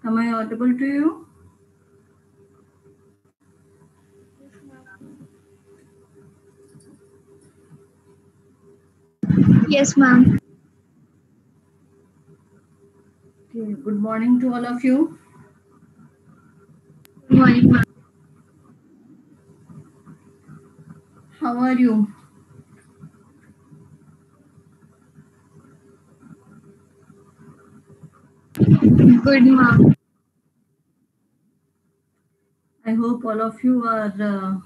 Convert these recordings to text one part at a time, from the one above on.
Am I audible to you? Yes, ma'am. Okay. Good morning to all of you. Good morning, ma'am. How are you? Good, ma'am. I hope all of you are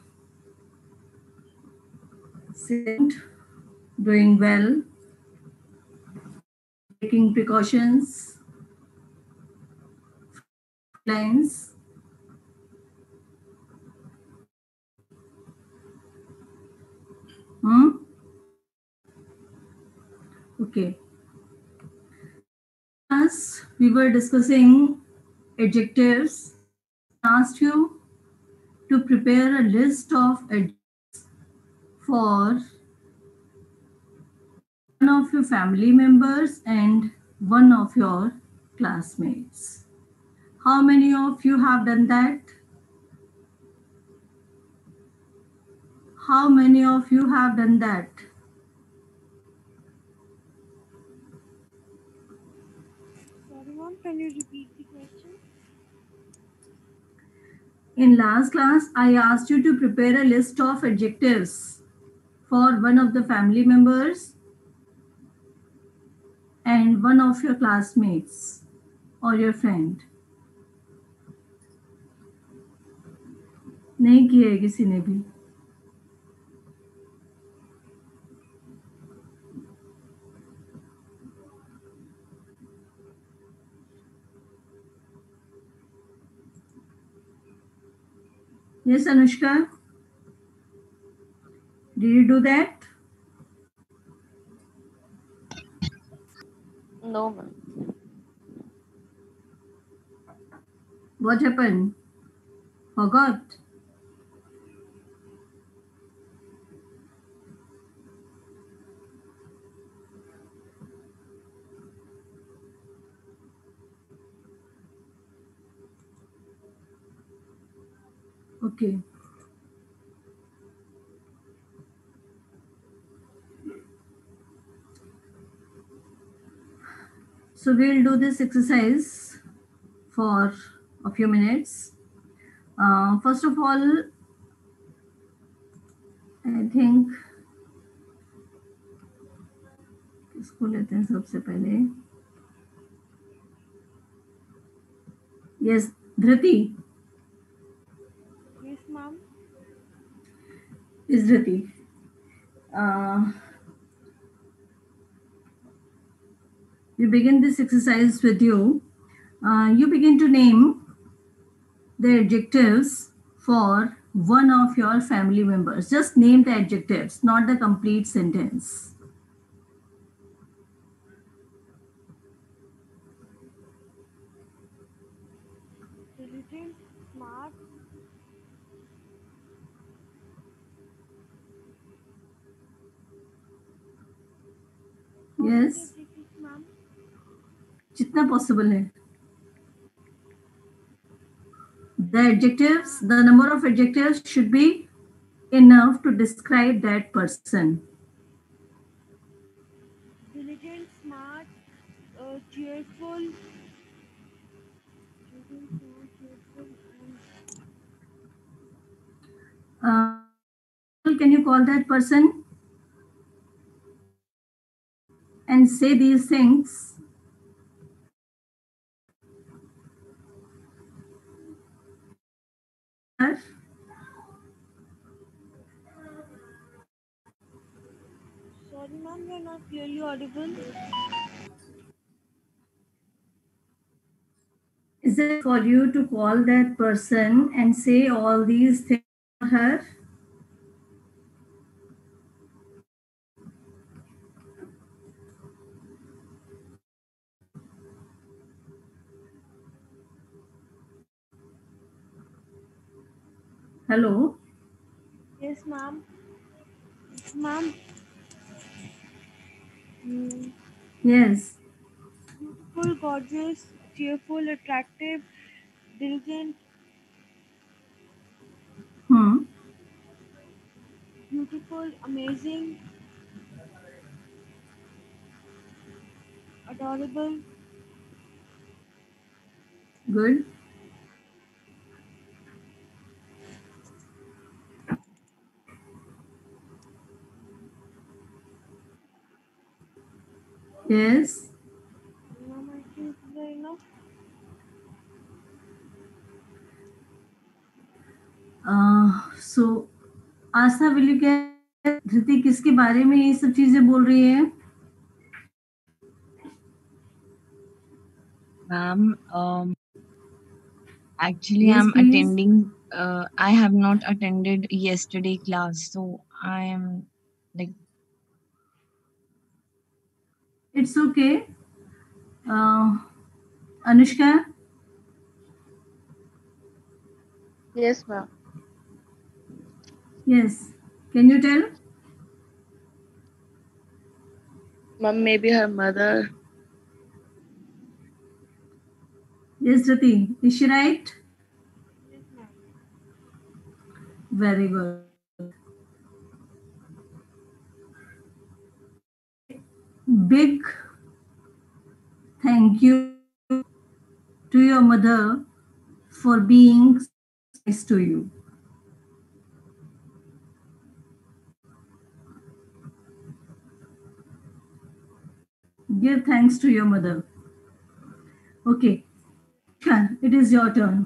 safe, doing well, taking precautions, lines. Hmm? Okay. As we were discussing adjectives, asked you to prepare a list of adjectives for one of your family members and one of your classmates. How many of you have done that? How many of you have done that? Sorry, ma'am, can you repeat the question? In last class, I asked you to prepare a list of adjectives for one of the family members and one of your classmates or your friend. नहीं किया है किसी ने भी. Yes, Anushka. Did you do that? No, ma'am. What happened? Forgot. Okay. So we'll do this exercise for a few minutes. First of all, I think किसको लेते हैं सबसे पहले? Yes, Dhriti. Yes, ma'am. Is Dhriti. Uh, we begin this exercise with you. You begin to name the adjectives for one of your family members. Just name the adjectives, not the complete sentence. Diligent, smart, Yes, adjectives, ma'am. जितना possible है. The adjectives, the number of adjectives should be enough to describe that person. Diligent, smart, cheerful. Diligent, smart, cheerful, and Can you call that person and say these things? sorry, ma'am, you're not clearly audible. Is it for you to call that person and say all these things for her? Hello? Yes, ma'am. Ma'am. Yes. Beautiful, gorgeous. cheerful, attractive, diligent, Hmm. beautiful, amazing, adorable, Good. Yes. ma'am, I think is there enough? So Aastha, will you get धृति किसके बारे में ये सब चीजें बोल रही है? Ma'am, actually, Yes, I'm please. attending. I have not attended yesterday class, so I am like. It's okay. Anushka, Yes, ma'am. yes. Can you tell? Ma'am, maybe her mother. Yes, Dhruti. Is she right? Yes, ma'am. Very good. Big thank you to your mother for being nice to you. Give thanks to your mother. Okay, it is your turn.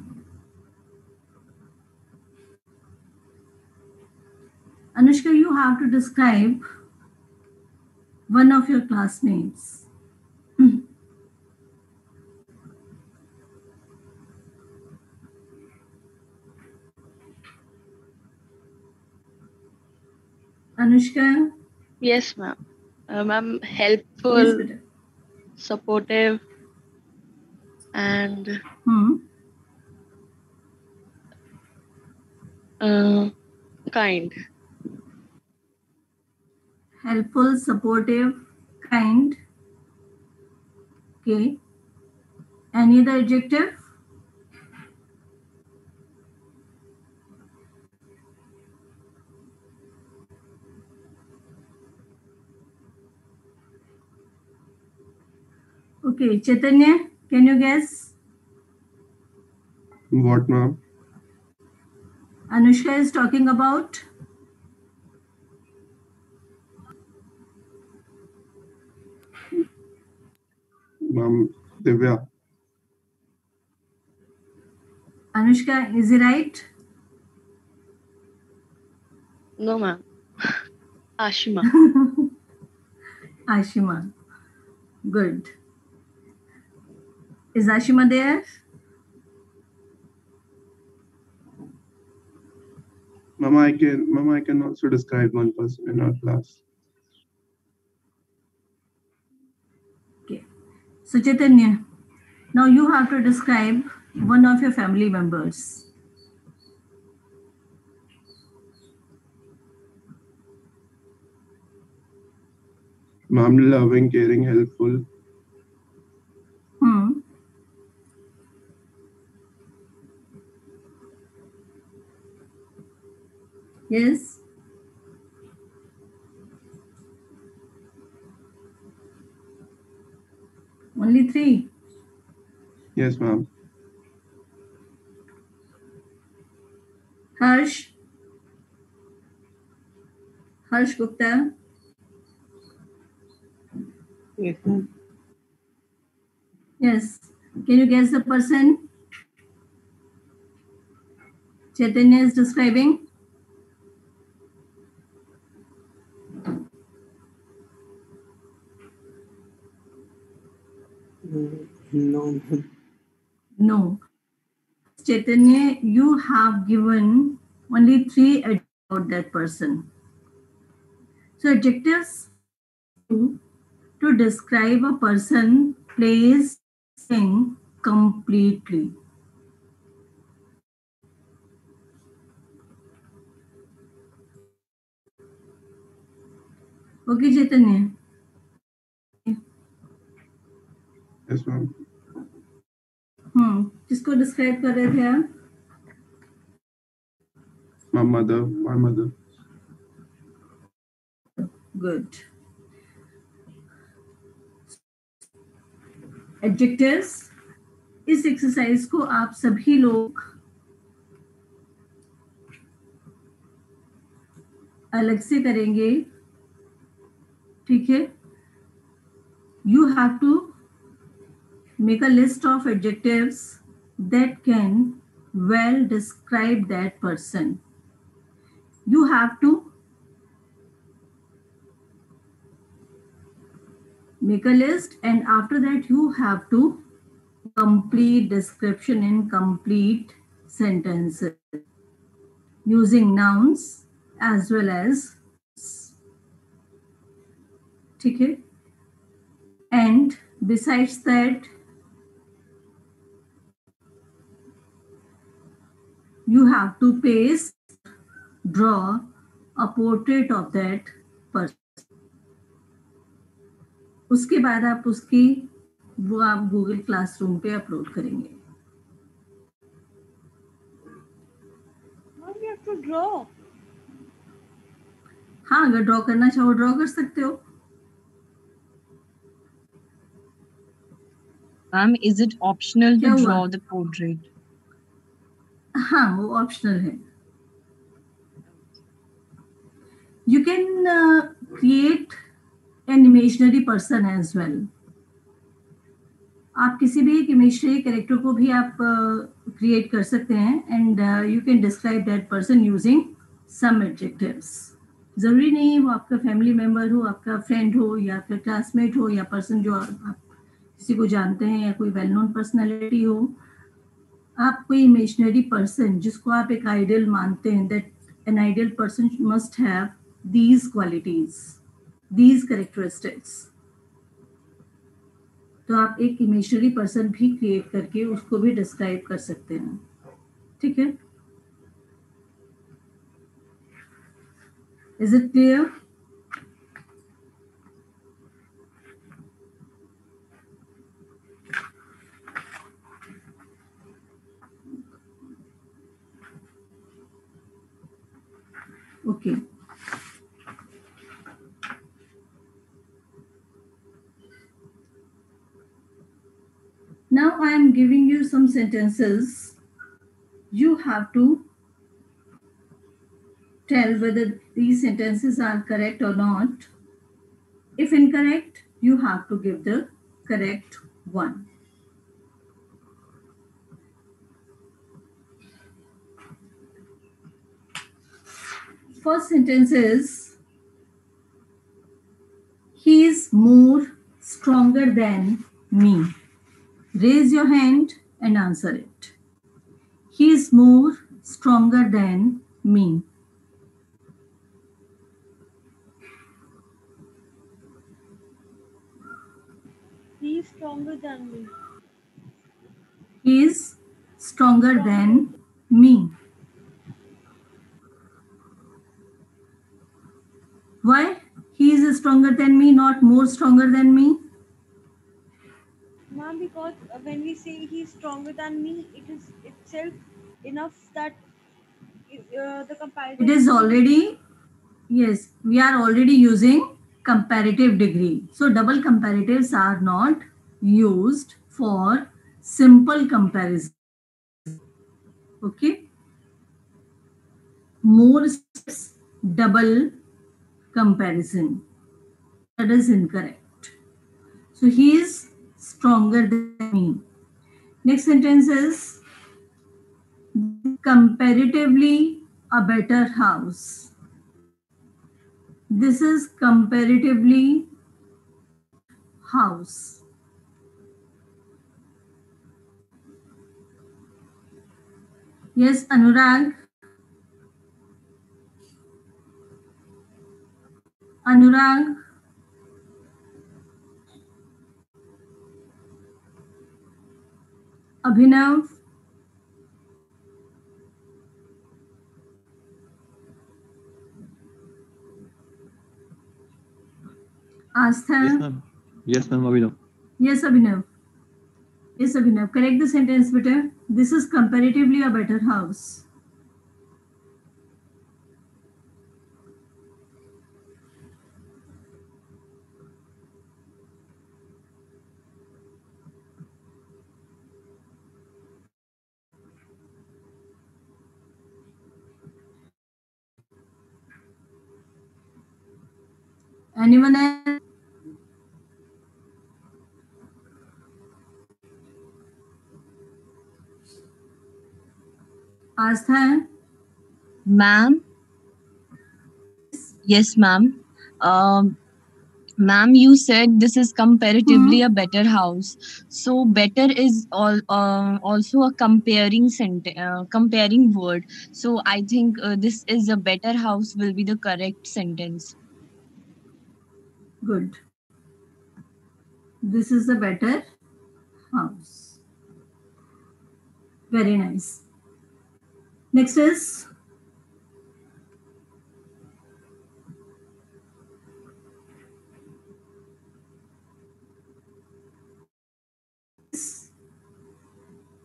Anushka, you have to describe one of your classmates. Anushka, Yes, ma'am. Ma'am, yes, helpful, beta. supportive, and kind. Helpful, supportive, kind. Okay. Any other adjective? Okay, Chaitanya, can you guess? What, ma'am? Anushka is talking about. Ma'am, Divya. Anushka, is he right? No, ma'am. Ashima. Ashima. Good. Is Ashima there? Mama, I can also describe one person in our class. Okay. So Chaitanya, now you have to describe one of your family members. Ma'am, loving, caring, helpful. Yes. Only three. Yes, ma'am. Harsh. Harsh Gupta. Yes, ma'am. Yes. Can you guess the person Chaitanya is describing? No. No. Chaitanya, you have given only three adjectives about that person. So adjectives to describe a person, place, thing completely. Okay, Chaitanya. Yes, ma'am. किसको describe कर रहे थे आप? My mother. My mother. Good. Adjectives, इस exercise को आप सभी लोग अलग से करेंगे, ठीक है? You have to make a list of adjectives that can well describe that person. You have to make a list, and after that you have to complete description in complete sentences using nouns as well as, ठीक है? And besides that, you have to paste, draw a portrait of that person. उसके बाद आप उसकी वो आप Google classroom पे upload करेंगे. Mom, we have to draw. हाँ, अगर ड्रॉ करना चाहो ड्रॉ कर सकते हो. Ma'am, is it optional क्या to हुआ? draw the portrait? हाँ, वो ऑप्शनल है. You can create an imaginary person as well. आप किसी भी एक इमेजिनरी कैरेक्टर को भी आप क्रिएट कर सकते हैं, and you can describe that person using some adjectives. जरूरी नहीं है वो आपका फैमिली मेंबर हो, आपका फ्रेंड हो, या आपका क्लासमेट हो, या पर्सन जो आप किसी को जानते हैं, या कोई वेल नोन पर्सनैलिटी हो. आप कोई इमेजिनरी पर्सन जिसको आप एक आइडियल मानते हैं, that an ideal person must have these qualities, these characteristics. तो आप एक इमेजिनरी पर्सन भी क्रिएट करके उसको भी डिस्क्राइब कर सकते हैं, ठीक है? Is it clear? Okay. Now I am giving you some sentences. You have to tell whether these sentences are correct or not. If incorrect, you have to give the correct one. First sentence is, he is more stronger than me. Raise your hand and answer it. He is more stronger than me. He is stronger than me. He is stronger than me. Why? He is stronger than me, not more stronger than me. Ma'am, because when we say he is stronger than me, it is itself enough that the comparison. It is already, yes, we are already using comparative degree. So double comparatives are not used for simple comparison. Okay. More steps, double comparison. That is incorrect. So he is stronger than me. Next sentence is, comparatively a better house. This is comparatively house. Yes, Anurag. Anurag. Abhinav. Astha. Yes, ma'am. Yes, ma'am, Abhinav. Yes, Abhinav. Yes, Abhinav. Correct the sentence, beta. This is comparatively a better house. Anyone else? Astha? Ma'am? Yes, ma'am. Ma'am, you said this is comparatively a better house. So better is also a comparing word. So I think this is a better house will be the correct sentence. Good. This is a better house. Very nice. Next is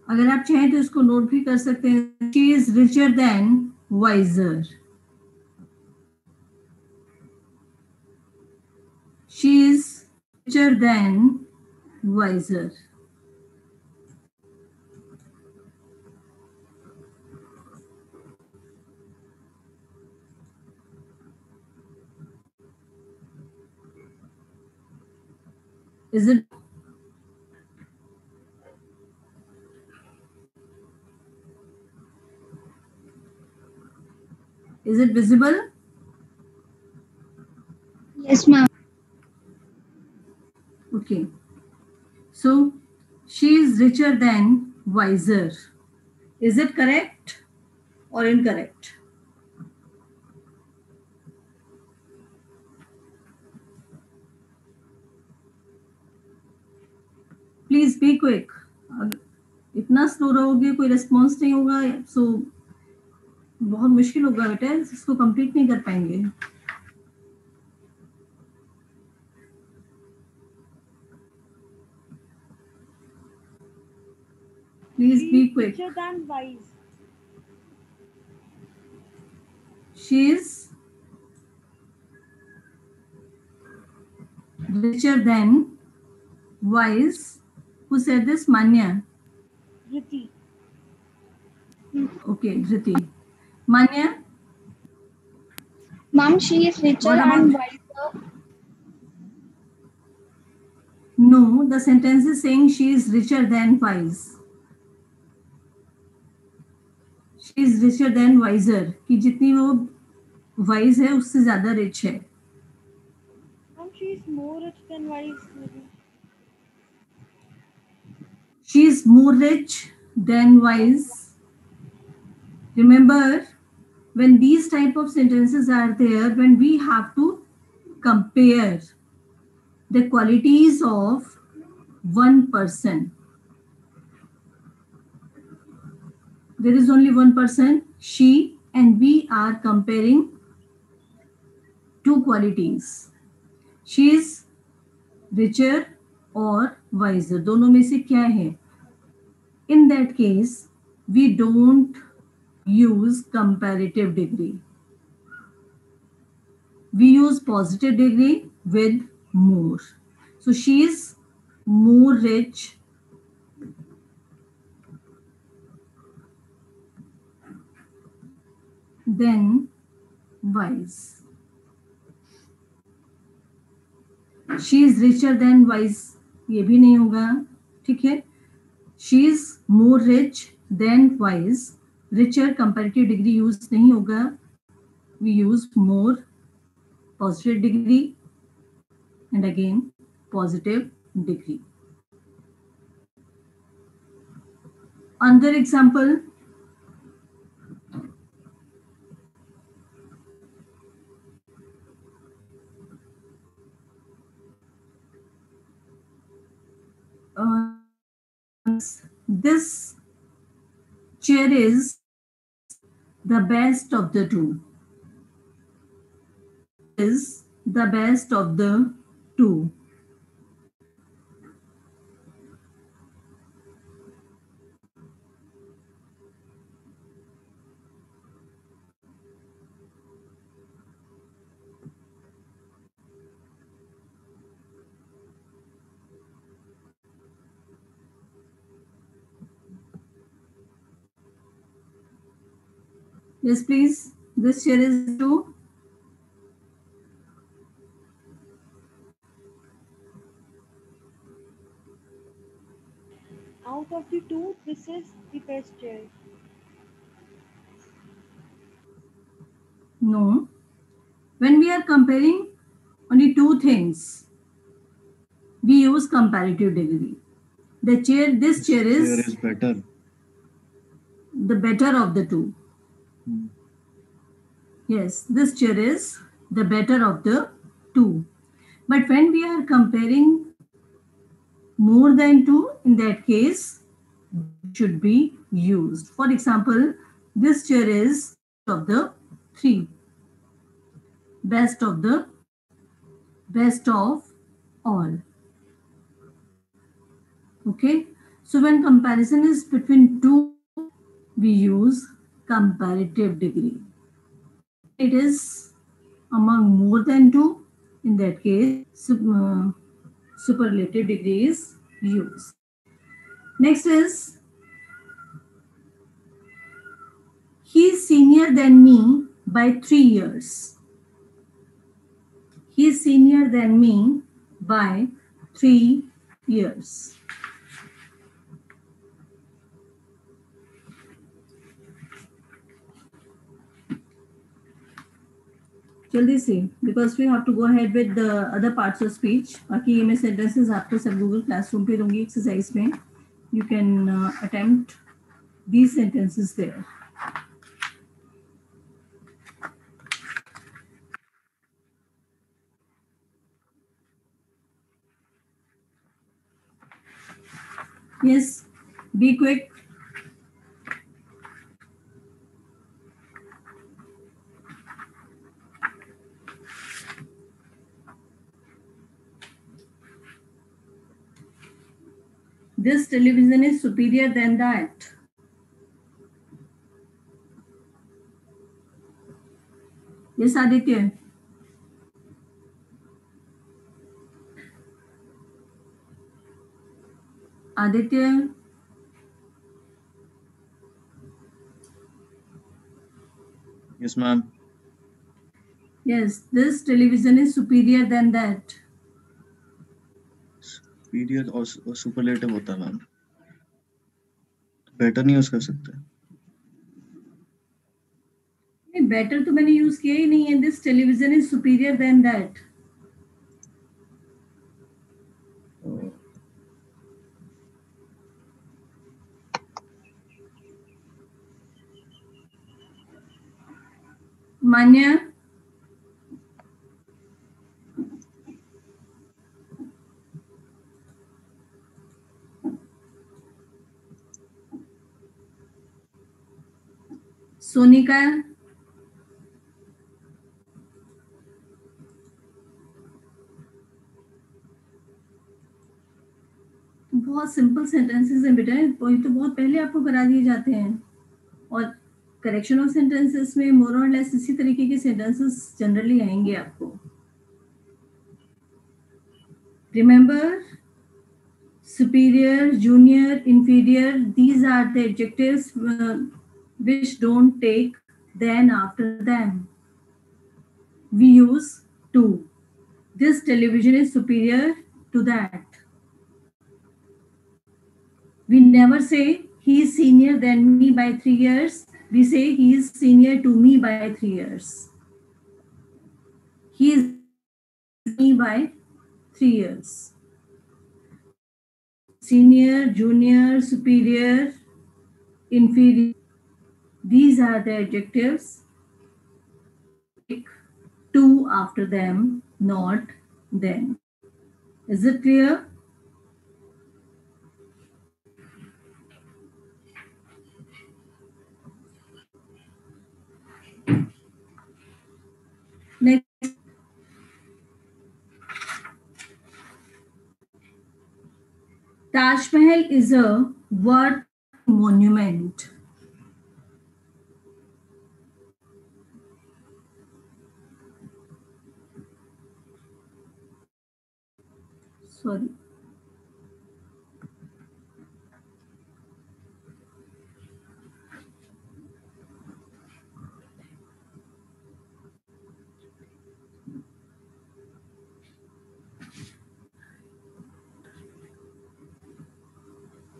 अगर आप चाहें तो इसको note भी कर सकते हैं. She is richer than wiser. She is richer than wiser. Is it? Is it visible? Yes, ma'am. Okay. So she is richer than wiser. Is it correct or incorrect? Please be quick. इतना slow रहोगे कोई response नहीं होगा सो बहुत मुश्किल होगा बेटा इसको कंप्लीट नहीं कर पाएंगे. Please be quick. Richer than wise. She is richer than wise. Who said this? Manya. Riti. Okay, Riti. Manya. Ma'am, she is richer What about- and wiser. No, the sentence is saying she is richer than wise. She is richer than wiser. कि जितनी वो wise है उससे ज्यादा rich है. And she is more rich than wise. Maybe. She is more rich than wise. Remember, when these type of sentences are there, when we have to compare the qualities of one person. There is only one person, she, and we are comparing two qualities. She is richer or wiser. दोनों में से क्या है? In that case, we don't use comparative degree. We use positive degree with more. So she is more rich than wise. She is richer than wise. ये भी नहीं होगा. ठीक है. She is more rich than wise. Richer comparative degree use नहीं होगा. We use more positive degree and again positive degree. Another example. This chair is the best of the two. Is the best of the two. Yes, please. This chair is 2. Out of the two, this is the best chair. No. When we are comparing only two things, we use comparative degree. This chair is better. the better of the two. Hmm. Yes, this chair is the better of the two. But when we are comparing more than two, in that case, should be used. For example, this chair is of the 3. Best of all. Okay. So when comparison is between two, we use comparative degree. It is among more than two. In that case, superlative degree is used. Next is, he is senior than me by 3 years. He is senior than me by 3 years. जल्दी से, because we have to go ahead with the other parts of speech. बाकी ये मैं sentences आपको सब Google Classroom पे दूंगी exercise में. You can attempt these sentences there. Yes, be quick. This television is superior than that. Yes, Aditya. Aditya. Yes, ma'am. Yes, this television is superior than that. Superior और superlative होता है ma'am. Better नहीं use कर सकते. नहीं, better तो मैंने use किया ही नहीं है. This television is superior than that. Manya. Sonika. बहुत सिंपल सेंटेंसेस हैं बेटा, वही तो बहुत पहले आपको करा दिए जाते हैं. और करेक्शन ऑफ सेंटेंसेस में मोर और लेस इसी तरीके के सेंटेंसेस जनरली आएंगे आपको. Remember, superior, junior, inferior, these are the adjectives which don't take then after them. We use to. This television is superior to that. We never say he is senior than me by 3 years. We say he is senior to me by 3 years. He is me by 3 years. Senior, junior, superior, inferior. These are the adjectives. Take to after them, not then. Is it clear? Next. Taj Mahal is a world monument. Sorry.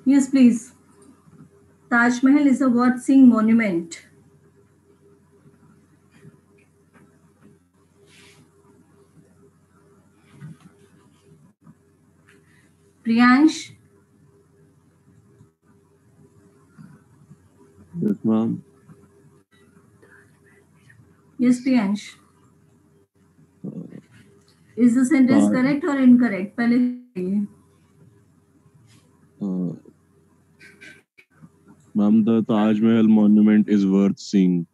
Yes, please. Taj Mahal is a what seeing monument? Priyansh? Yes, ma'am. Yes, Priyansh. Uh, Is the sentence Taj, correct or incorrect? पहले बताइए. uh, ma'am, the Taj Mahal monument is worth seeing.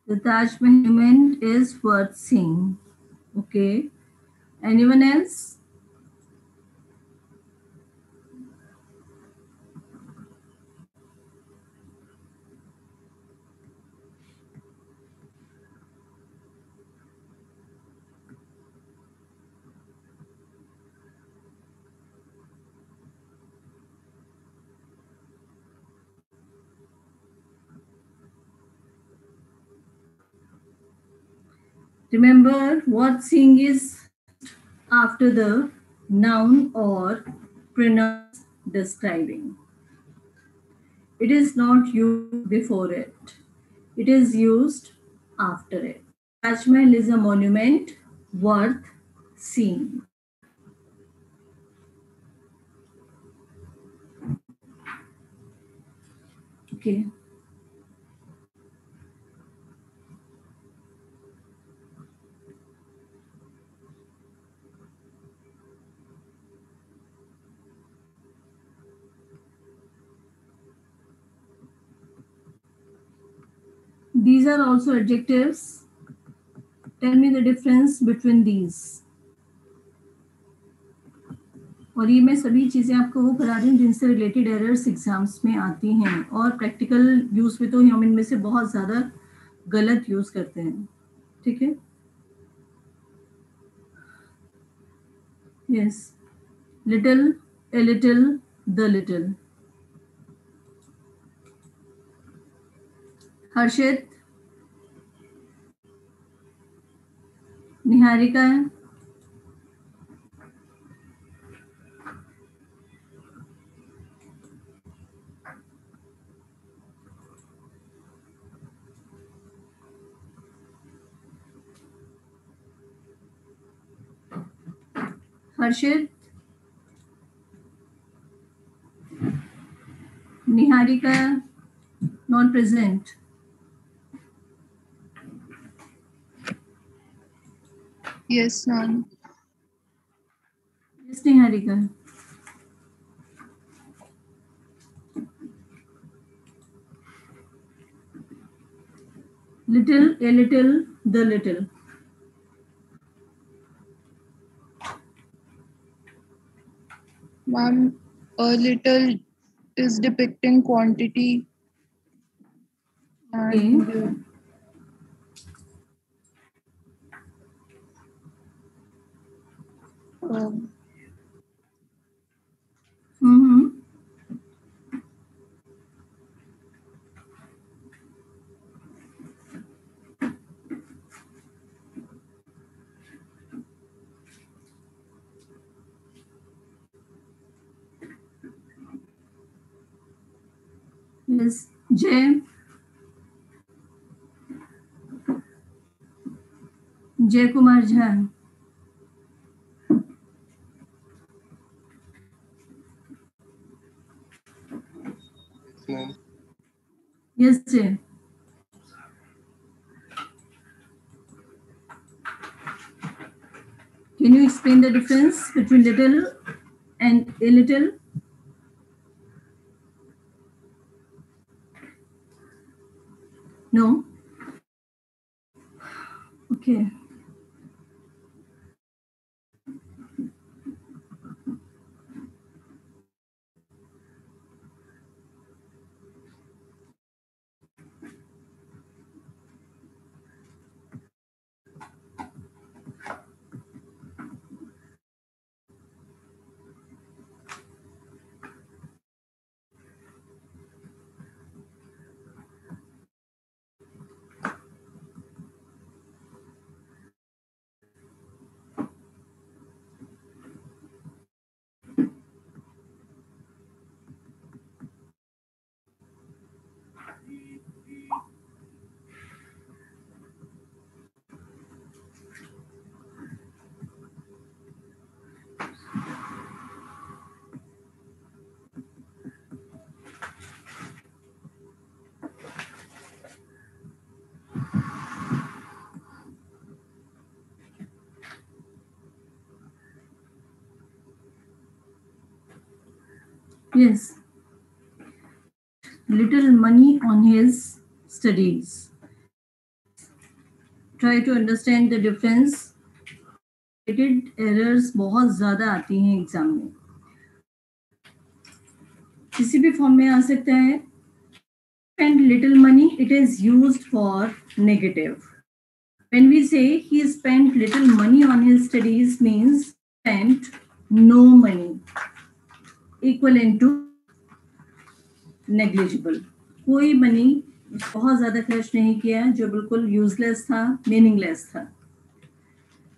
The Taj monument is worth seeing. Okay. Anyone else? Remember, what seeing is after the noun or pronoun describing. It is not used before it. It is used after it. Taj Mahal is a monument worth seeing. Okay. These are also adjectives. Tell me the difference between these. और ये मैं सभी चीज़ें आपको वो करा रही हूँ जिनसे रिलेटेड एरर्स एग्जाम्स में आती हैं और प्रैक्टिकल यूज़ में तो हम इनमें से बहुत ज़्यादा गलत यूज़ करते हैं. ठीक है. Yes. Little, a little, the little. Harshit, Niharika, Harshit, Niharika, not present. Yes, ma'am. Yes Niharika. Little, a little, the little. Ma'am, a little is depicting quantity Okay. and um, Mm-hmm. Yes. Jay. जय Kumar Jha. Yes जय. Can you explain the difference between little and a little? No? Okay. Yes, little money on his studies. Try to understand the difference. Errors बहुत ज़्यादा आती हैं exam में, किसी भी form में आ सकता है. And little money, it is used for negative. When we say he spent little money on his studies, means spent no money, equivalent to negligible. कोई मनी बहुत ज़्यादा खर्च नहीं किया जो बिल्कुल यूजलेस था, मीनिंगलेस था.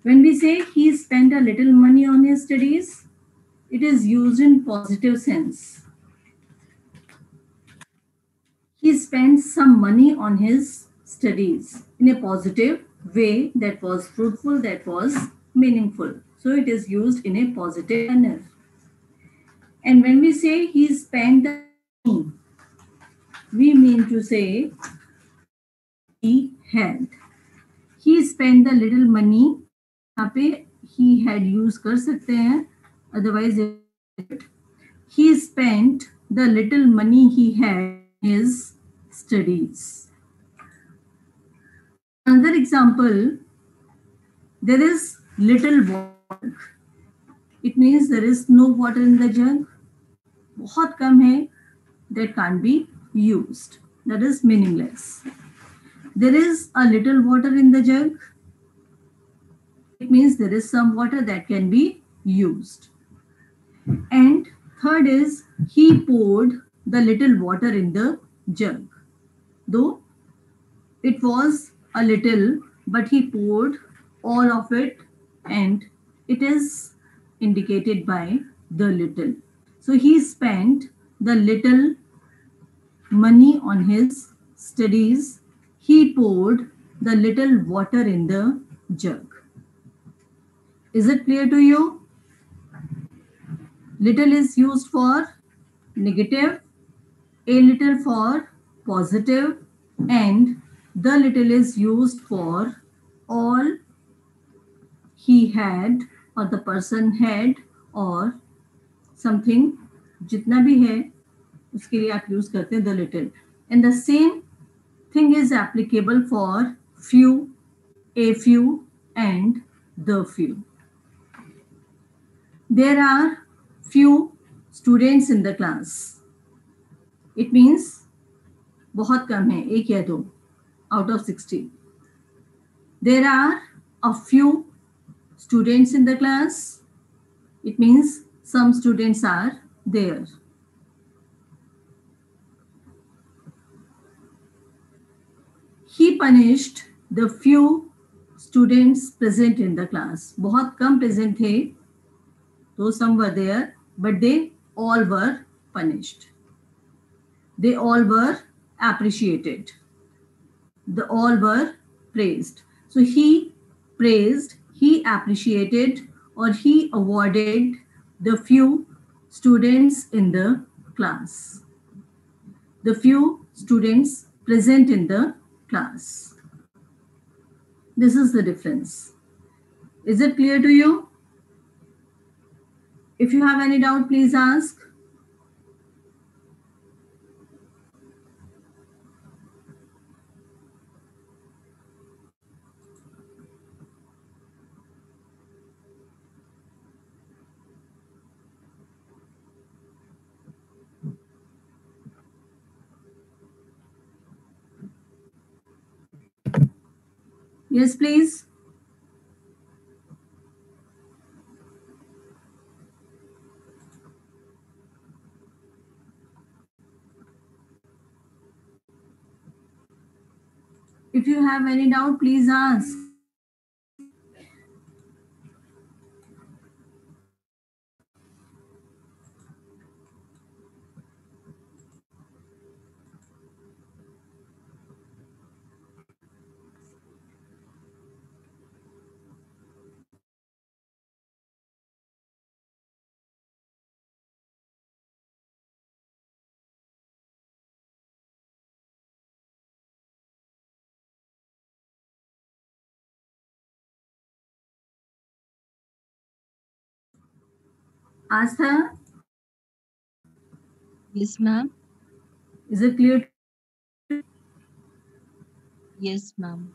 When we say he spent a little money on his studies, it is used in positive sense. He spent some money on his studies in a positive way that was fruitful, that was meaningful. So it is used in a positive manner. And when we say he spent the money, we mean to say he had. He spent the little money. यहाँ पे he had use कर सकते हैं. Otherwise, he spent the little money he had his studies. Another example, there is little water. It means there is no water in the jug. बहुत कम है, that can't be used. That is meaningless. There is a little water in the jug. It means there is some water that can be used. And third is he poured the little water in the jug. Though it was a little, but he poured all of it, and it is indicated by the little. So he spent the little money on his studies. He poured the little water in the jug. Is it clear to you? Little is used for negative, a little for positive, and the little is used for all he had or the person had or something जितना भी है उसके लिए आप use करते हैं the little. And the same thing is applicable for few, a few, and the few. There are few students in the class. It means बहुत कम है, एक या दो out of 60. There are a few students in the class. It means some students are there. He punished the few students present in the class. बहुत कम present थे, though some were there, but they all were punished. They all were appreciated. They all were praised. So he praised, he appreciated, or he awarded the few students in the class. The few students present in the class. This is the difference. Is it clear to you? If you have any doubt, please ask. Yes, please. If you have any doubt, please ask. Astha, Yes, ma'am. Is it clear? Yes, ma'am.